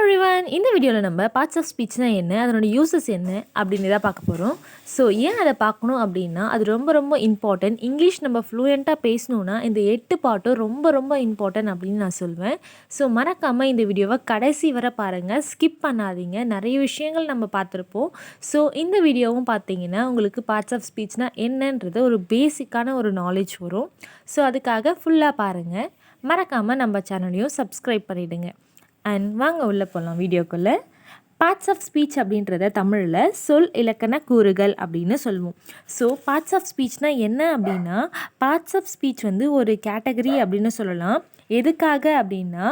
Everyone, இந்த வீடியோவில் நம்ம பார்ட்ஸ் ஆஃப் ஸ்பீச்னா என்ன, அதனோட யூசஸ் என்ன அப்படின்னு தான் பார்க்க போகிறோம். ஸோ ஏன் அதை பார்க்கணும் அப்படின்னா, அது ரொம்ப ரொம்ப இம்பார்ட்டன்ட். இங்கிலீஷ் நம்ம ஃப்ளூயண்ட்டாக பேசணுன்னா இந்த 8 பாட்டும் ரொம்ப ரொம்ப இம்பார்ட்டன்ட் அப்படின்னு நான் சொல்வேன். ஸோ மறக்காமல் இந்த வீடியோவை கடைசி வரை பாருங்கள், ஸ்கிப் பண்ணாதீங்க. நிறைய விஷயங்கள் நம்ம பார்த்துருப்போம். ஸோ இந்த வீடியோவும் பார்த்தீங்கன்னா உங்களுக்கு பார்ட்ஸ் ஆஃப் ஸ்பீச்னா என்னன்றது ஒரு பேசிக்கான ஒரு நாலேஜ் வரும். ஸோ அதுக்காக ஃபுல்லாக பாருங்கள். மறக்காமல் நம்ம சேனலையும் சப்ஸ்கிரைப் பண்ணிவிடுங்க. அண்ட் வாங்க உள்ளே போகலாம் வீடியோக்குள்ளே. பார்ட்ஸ் ஆஃப் ஸ்பீச் அப்படின்றத தமிழில் சொல் இலக்கண கூறுகள் அப்படின்னு சொல்லுவோம். ஸோ பார்ட்ஸ் ஆஃப் ஸ்பீச்னால் என்ன அப்படின்னா, பார்ட்ஸ் ஆஃப் ஸ்பீச் வந்து ஒரு கேட்டகரி அப்படின்னு சொல்லலாம். எதுக்காக அப்படின்னா,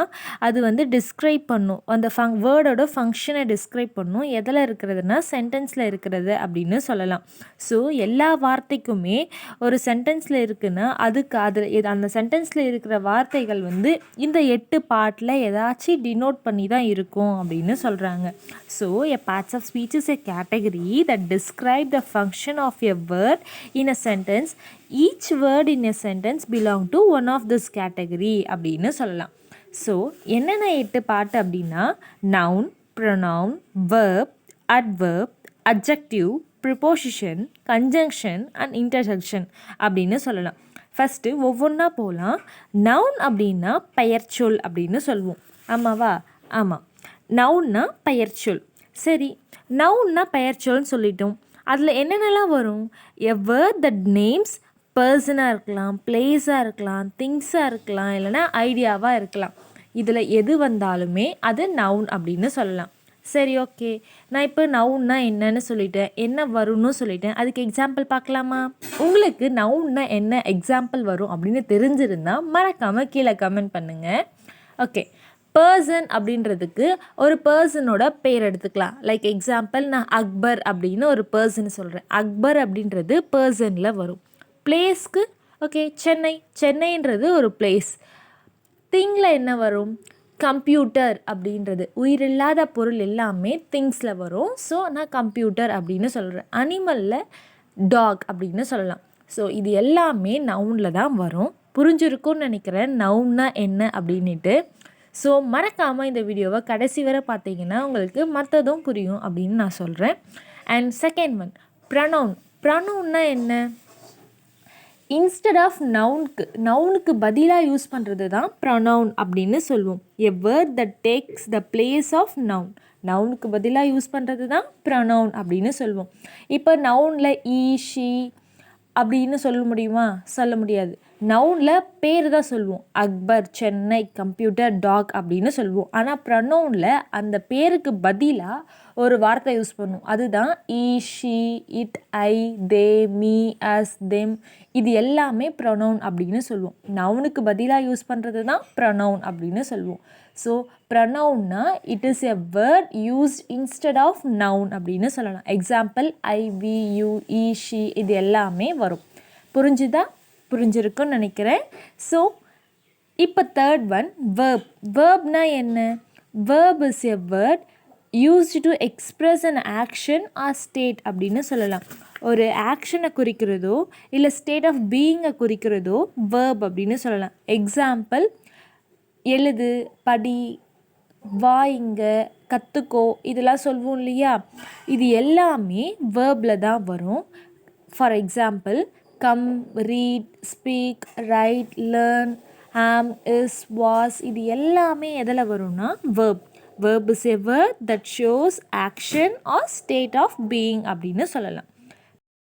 அது வந்து டிஸ்கிரைப் பண்ணும், அந்த வேர்டோட ஃபங்க்ஷனை டிஸ்கிரைப் பண்ணும். எதில் இருக்கிறதுனா சென்டென்ஸில் இருக்கிறது அப்படின்னு சொல்லலாம். ஸோ எல்லா வார்த்தைக்குமே ஒரு சென்டென்ஸில் இருக்குன்னா அதுக்கு அந்த சென்டென்ஸில் இருக்கிற வார்த்தைகள் வந்து இந்த 8 பார்ட்டில் ஏதாச்சும் டினோட் பண்ணி தான் இருக்கும் அப்படின்னு சொல்கிறாங்க. So a parts of speech is a category that describe the function of a word in a sentence. Each word in a sentence belong to one of this category அப்படின்னு சொல்லலாம். ஸோ என்னென்ன 8 part அப்படின்னா, noun, pronoun, verb, adverb, adjective, preposition, conjunction and interjection அப்படின்னு சொல்லலாம். First ஒவ்வொன்றா போகலாம். Noun அப்படின்னா பெயர்ச்சொல் அப்படின்னு சொல்லுவோம். ஆமாவா? ஆமாம், நவுன்னா பெயர்ச்சொல். சரி, நவுன்னா பெயர்ச்சொல்னு சொல்லிட்டோம். அதில் என்னென்னலாம் வரும்? எ வேர்ட் தட் நேம்ஸ் பர்சனாக இருக்கலாம், பிளேஸாக இருக்கலாம், திங்ஸாக இருக்கலாம், இல்லைனா ஐடியாவாக இருக்கலாம். இதில் எது வந்தாலுமே அது நவுன் அப்படின்னு சொல்லலாம். சரி, ஓகே, நான் இப்போ நவுன்னா என்னன்னு சொல்லிட்டேன், என்ன வரும்னு சொல்லிட்டேன். அதுக்கு எக்ஸாம்பிள் பார்க்கலாமா? உங்களுக்கு நவுன்னா என்ன எக்ஸாம்பிள் வரும் அப்படின்னு தெரிஞ்சிருந்தால் மறக்காமல் கீழே கமெண்ட் பண்ணுங்கள். ஓகே, பர்சன் அப்படின்றதுக்கு ஒரு பர்சனோட பேர் எடுத்துக்கலாம். லைக் எக்ஸாம்பிள், நான் அக்பர் அப்படின்னு ஒரு பர்சன் சொல்கிறேன். அக்பர் அப்படின்றது பர்சனில் வரும். பிளேஸ்க்கு ஓகே, சென்னைன்றது ஒரு பிளேஸ். திங்கில் என்ன வரும்? கம்ப்யூட்டர் அப்படின்றது உயிரில்லாத பொருள் எல்லாமே திங்ஸில் வரும். ஸோ நான் கம்ப்யூட்டர் அப்படின்னு சொல்கிறேன். அனிமலில் டாக் அப்படின்னு சொல்லலாம். ஸோ இது எல்லாமே நவுனில் தான் வரும். புரிஞ்சிருக்கும்னு நினைக்கிறேன் நவுன்னா என்ன அப்படின்ட்டு. ஸோ மறக்காமல் இந்த வீடியோவை கடைசி வரை பார்த்தீங்கன்னா உங்களுக்கு மற்றதும் புரியும் அப்படின்னு நான் சொல்கிறேன். And second one, pronoun. ப்ரனவுன்னா என்ன? இன்ஸ்டெட் ஆஃப் நவுனுக்கு பதிலாக யூஸ் பண்ணுறது தான் ப்ரொனவுன் அப்படின்னு சொல்லுவோம். A word that takes the place of noun. நவுனுக்கு பதிலாக யூஸ் பண்ணுறது தான் ப்ரொனவுன் அப்படின்னு சொல்லுவோம். இப்போ நவுனில் ஈ, ஷி அப்படின்னு சொல்ல முடியுமா? சொல்ல முடியாது. நவுனில் பேர் தான் சொல்லுவோம். அக்பர், சென்னை, கம்ப்யூட்டர், டாக் அப்படின்னு சொல்லுவோம். ஆனால் ப்ரொனவுனில் அந்த பேருக்கு பதிலாக ஒரு வார்த்தை யூஸ் பண்ணுவோம். அதுதான் he, she, it, I, they, me, us, them. இது எல்லாமே ப்ரொனவுன் அப்படின்னு சொல்லுவோம். நவுனுக்கு பதிலாக யூஸ் பண்ணுறது தான் ப்ரொனவுன் அப்படின்னு சொல்லுவோம். ஸோ ப்ரொனவுன்னா it is a word used instead of noun அப்படின்னு சொல்லலாம். Example, I, we, you, he, she இது எல்லாமே வரும். புரிஞ்சிருக்குன்னு நினைக்கிறேன். ஸோ இப்போ தேர்ட் ஒன், வேர்ப். வேர்ப்னா என்ன? Verb is a word used to express an action or state அப்படின்னு சொல்லலாம். ஒரு ஆக்ஷனை குறிக்கிறதோ இல்லை ஸ்டேட் ஆஃப் பீயிங்கை குறிக்கிறதோ வேர்ப் அப்படின்னு சொல்லலாம். எக்ஸாம்பிள், எழுது, படி, வாயிங்க, கற்றுக்கோ இதெல்லாம் சொல்லுவோம் இல்லையா? இது எல்லாமே வேர்பில் தான் வரும். For example, come, read, speak, right, learn, ஆம், இஸ், வாஸ் இது எல்லாமே எதில் வரும்னா verb. Verb is a word that shows action or state of being அப்படின்னு சொல்லலாம்.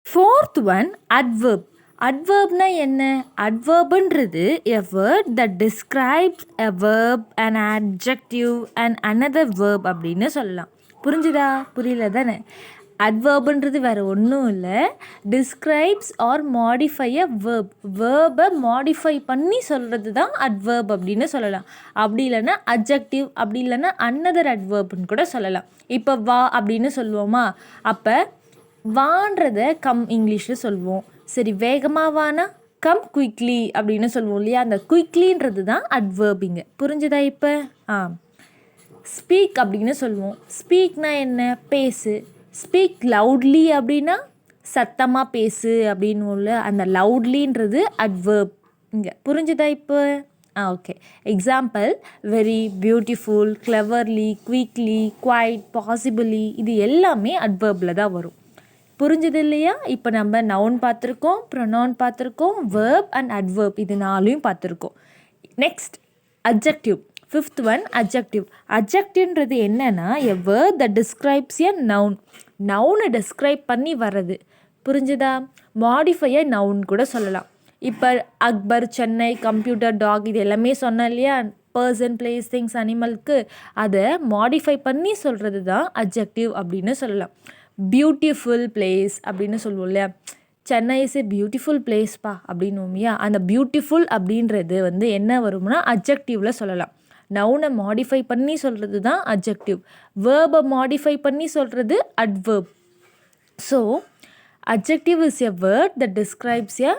Fourth one, adverb. Adverbனா என்ன? Adverbன்றது a word that describes a verb, an adjective and another verb அப்படின்னு சொல்லலாம். புரிஞ்சுதா? புரியல தானே? அட்வர்ப்ன்றது வேறு ஒன்றும் இல்லை, describes or modify a verb. வேர்பை மாடிஃபை பண்ணி சொல்கிறது தான் அட்வர்ப் அப்படின்னு சொல்லலாம். அப்படி இல்லைன்னா அட்ஜெக்டிவ், அப்படி இல்லைன்னா அன்னதர் அட்வர்ப்னு கூட சொல்லலாம். இப்போ வா அப்படின்னு சொல்லுவோமா? அப்போ வான்றதை கம் இங்கிலீஷில் சொல்லுவோம். சரி, வேகமாக வானா கம் குயிக்லி அப்படின்னு சொல்லுவோம் இல்லையா? அந்த குயிக்லின்றது தான் அட்வர்பிங்க. புரிஞ்சுதா இப்போ? ஸ்பீக் அப்படின்னு சொல்லுவோம். ஸ்பீக்னா என்ன? பேசு. ஸ்பீக் லவுட்லி அப்படின்னா சத்தமாக பேசு அப்படின்னு உள்ள அந்த லவுட்லின்றது அட்வர்ப் இங்கே. புரிஞ்சுதா இப்போ? Okay. Example very, beautiful, cleverly, quickly, quite, possibly இது எல்லாமே அட்வர்பில் தான் வரும். புரிஞ்சது இல்லையா? இப்போ நம்ம நவுன் பார்த்துருக்கோம், ப்ரொனவுன் பார்த்துருக்கோம், வேர்ப் அண்ட் அட்வர்ப் இது 4யும் பார்த்துருக்கோம். Next adjective. 5th one adjective. அட்ஜெக்டிவ்ன்றது என்னன்னா a word that describes a noun. நவுனை டிஸ்கிரைப் பண்ணி வர்றது. புரிஞ்சுதா? மாடிஃபையை நவுன் கூட சொல்லலாம். இப்போ அக்பர், சென்னை, கம்ப்யூட்டர், டாக் இது எல்லாமே சொன்னேன் இல்லையா? பர்சன், பிளேஸ், திங்ஸ், அனிமலுக்கு அதை மாடிஃபை பண்ணி சொல்கிறது தான் அட்ஜெக்டிவ் அப்படின்னு சொல்லலாம். பியூட்டிஃபுல் பிளேஸ் அப்படின்னு சொல்லுவோம் இல்லையா? சென்னை இஸ் ஏ பியூட்டிஃபுல் பிளேஸ்ப்பா அப்படின்னுவோமியா? அந்த பியூட்டிஃபுல் அப்படின்றது என்ன வரும்னா அட்ஜெக்டிவில் சொல்லலாம். நவுனை மாடிஃபை பண்ணி சொல்கிறது தான் அட்ஜெக்டிவ். வேர்பை மாடிஃபை பண்ணி சொல்கிறது adverb. So adjective is a word that describes a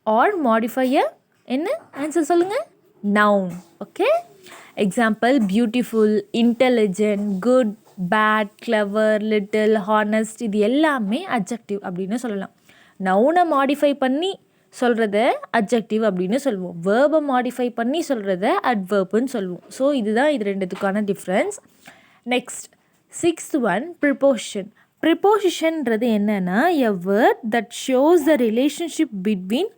or modify a என்ன ஆன்சர் சொல்லுங்க? noun. Okay. Example beautiful, intelligent, good, bad, clever, little, honest இது எல்லாமே அட்ஜெக்டிவ் அப்படின்னு சொல்லலாம். நவுனை மாடிஃபை பண்ணி சொல்கிறத அட்ஜெக்டிவ் அப்படின்னு சொல்லுவோம். வேர்பை மாடிஃபை பண்ணி சொல்கிறத அட்வர்ப்னு சொல்லுவோம். ஸோ இதுதான் இது ரெண்டுத்துக்கான difference. Next 6th one preposition. ப்ரிப்போசிஷன்றது என்னன்னா a word that shows the relationship between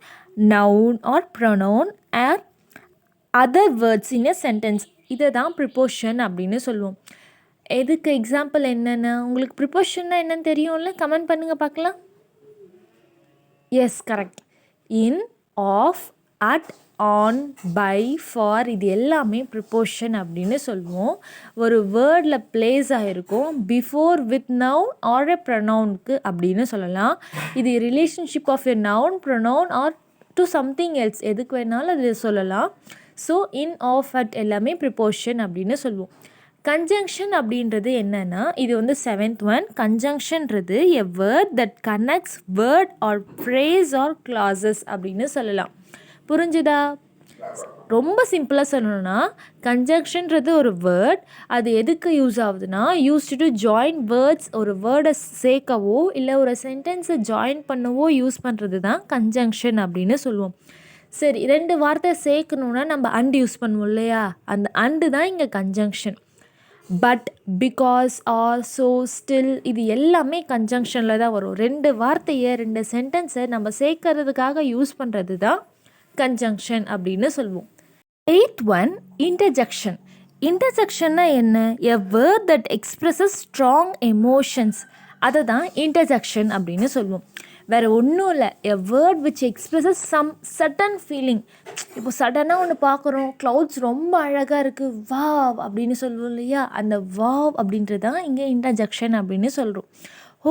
noun or pronoun or other words in a sentence. இதை தான் ப்ரிப்போசிஷன் அப்படின்னு சொல்லுவோம். எதுக்கு எக்ஸாம்பிள் என்னென்னா உங்களுக்கு ப்ரிப்போசிஷன்னா என்னன்னு தெரியும்ல? கமெண்ட் பண்ணுங்கள் பார்க்கலாம். Yes, correct. In, of, at, on, by, for இது எல்லாமே ப்ரிப்போசிஷன் அப்படின்னு சொல்லுவோம். ஒரு வேர்டில் பிளேஸ் ஆகிருக்கும் before with noun or a ப்ரொனவுனுக்கு அப்படின்னு சொல்லலாம். இது relationship of a noun, pronoun or to something else எதுக்கு வேணாலும் அது சொல்லலாம். ஸோ இன், ஆஃப், அட் எல்லாமே ப்ரிப்போசிஷன் அப்படின்னு சொல்லுவோம். கன்ஜங்ஷன் அப்படின்றது என்னென்னா இது 7th ஒன். கன்ஜங்ஷன்றது a word that connects word or phrase or clauses அப்படின்னு சொல்லலாம். புரிஞ்சுதா? ரொம்ப சிம்பிளாக சொல்லணும்னா கன்ஜங்ஷன்றது ஒரு வேர்ட். அது எதுக்கு யூஸ் ஆகுதுன்னா யூஸ்டு டு ஜாயின் வேர்ட்ஸ். ஒரு வேர்டை சேர்க்கவோ இல்லை ஒரு சென்டென்ஸை ஜாயின் பண்ணவோ யூஸ் பண்ணுறது தான் கன்ஜங்ஷன் அப்படின்னு சொல்லுவோம். சரி, 2 வார்த்தை சேர்க்கணுன்னா நம்ம அண்ட் யூஸ் பண்ணுவோம் இல்லையா? அந்த அண்டு தான் இங்கே conjunction. But, because, or, so, still இது எல்லாமே கன்ஜங்ஷனில் தான் வரும். 2 வார்த்தையை 2 சென்டென்ஸை நம்ம சேர்க்கறதுக்காக யூஸ் பண்ணுறது தான் கன்ஜங்ஷன் அப்படின்னு சொல்லுவோம். 8th one interjection. இன்டர்ஜெக்ஷன்னா என்ன? A word that expresses strong emotions அதை தான் இன்டர்ஜெக்ஷன் அப்படின்னு சொல்லுவோம். வேறு ஒன்றும் இல்லை. A word which expresses some sudden feeling. இப்போ சடனாக ஒன்று பார்க்குறோம், க்ளவுட்ஸ் ரொம்ப அழகாக இருக்குது, வாவ் அப்படின்னு சொல்லுவோம் இல்லையா? அந்த வாவ் அப்படின்றது தான் இங்கே இன்டர்ஜெக்ஷன் அப்படின்னு சொல்கிறோம். ஓ,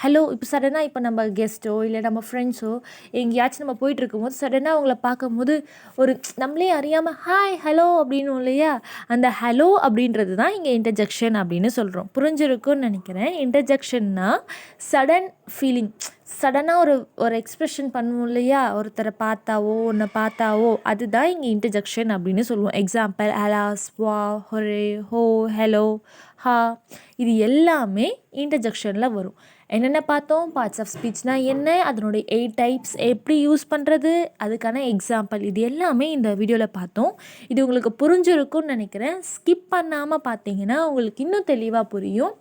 ஹலோ. இப்போ சடனாக இப்போ நம்ம கெஸ்ட்டோ இல்லை நம்ம ஃப்ரெண்ட்ஸோ எங்கேயாச்சும் நம்ம போயிட்டுருக்கும்போது சடனாக அவங்கள பார்க்கும்போது ஒரு நம்மளே அறியாமல் ஹாய், ஹலோ அப்படின்னும் இல்லையா? அந்த ஹலோ அப்படின்றது தான் இங்கே இன்டர்ஜெக்ஷன் அப்படின்னு சொல்கிறோம். புரிஞ்சிருக்குன்னு நினைக்கிறேன். இன்டர்ஜெக்ஷன்னா சடன் ஃபீலிங். சடனாக ஒரு எக்ஸ்ப்ரெஷன் பண்ணுவோம் இல்லையா? ஒருத்தரை பார்த்தாவோ ஒன்றை பார்த்தாவோ அதுதான் இங்கே இன்டர்ஜெக்ஷன் அப்படின்னு சொல்லுவோம். எக்ஸாம்பிள் அலாஸ், வா, ஹொரே, ஹோ, ஹலோ, ஹா இது எல்லாமே இன்டர்ஜெக்ஷனில் வரும். என்னென்ன பார்த்தோம்? பார்ட்ஸ் ஆஃப் ஸ்பீச்னால் என்ன, அதனுடைய 8 டைப்ஸ் எப்படி யூஸ் பண்ணுறது, அதுக்கான எக்ஸாம்பிள் இது எல்லாமே இந்த வீடியோவில் பார்த்தோம். இது உங்களுக்கு புரிஞ்சிருக்கும்னு நினைக்கிறேன். ஸ்கிப் பண்ணாமல் பார்த்தீங்கன்னா உங்களுக்கு இன்னும் தெளிவாக புரியும்.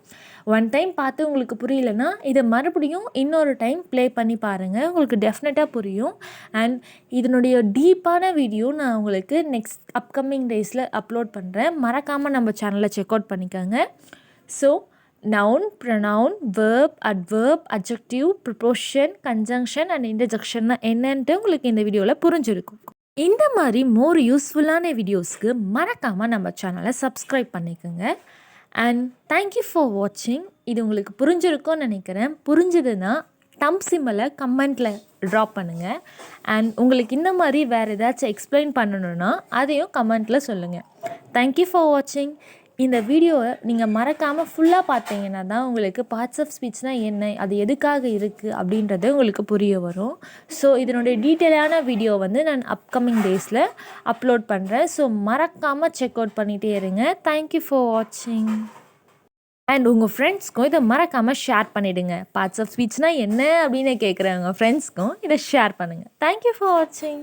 1 டைம் பார்த்து உங்களுக்கு புரியலன்னா இதை மறுபடியும் இன்னொரு டைம் ப்ளே பண்ணி பாருங்கள், உங்களுக்கு டெஃபினட்டாக புரியும். அண்ட் இதனுடைய டீப்பான வீடியோ நான் உங்களுக்கு நெக்ஸ்ட் அப்கமிங் டேஸில் அப்லோட் பண்ணுறேன். மறக்காமல் நம்ம சேனலை செக் அவுட் பண்ணிக்கோங்க. So noun, pronoun, verb, adverb, adjective, preposition, conjunction and இன்டர்ஜெக்ஷன்னா என்னன்ட்டு உங்களுக்கு இந்த வீடியோவில் புரிஞ்சிருக்கும். இந்த மாதிரி மோர் யூஸ்ஃபுல்லான வீடியோஸ்க்கு மறக்காமல் நம்ம சேனலை சப்ஸ்கிரைப் பண்ணிக்கோங்க. அண்ட் தேங்க்யூ ஃபார் வாட்சிங். இது உங்களுக்கு புரிஞ்சிருக்கும்னு நினைக்கிறேன். புரிஞ்சதுன்னா சிம்மலை கமெண்ட்டில் ட்ராப் பண்ணுங்கள். அண்ட் உங்களுக்கு இந்த மாதிரி வேறு ஏதாச்சும் எக்ஸ்பிளைன் பண்ணணுன்னா அதையும் கமெண்ட்டில் சொல்லுங்கள். தேங்க்யூ ஃபார் வாட்சிங். இந்த வீடியோவை நீங்கள் மறக்காமல் ஃபுல்லாக பார்த்தீங்கன்னா தான் உங்களுக்கு பார்ட்ஸ் ஆஃப் ஸ்பீச்னால் என்ன, அது எதுக்காக இருக்குது அப்படின்றது உங்களுக்கு புரிய வரும். ஸோ இதனுடைய டீட்டெயிலான வீடியோ நான் அப்கமிங் டேஸில் அப்லோட் பண்ணுறேன். ஸோ மறக்காமல் செக் அவுட் பண்ணிகிட்டே இருங்க. தேங்க்யூ ஃபார் வாட்சிங். அண்ட் உங்கள் ஃப்ரெண்ட்ஸ்க்கும் இதை மறக்காமல் ஷேர் பண்ணிவிடுங்க. பார்ட்ஸ் ஆஃப் ஸ்பீச்னால் என்ன அப்படின்னு கேட்குறவங்க ஃப்ரெண்ட்ஸ்க்கும் இதை ஷேர் பண்ணுங்கள். தேங்க்யூ ஃபார் வாட்சிங்.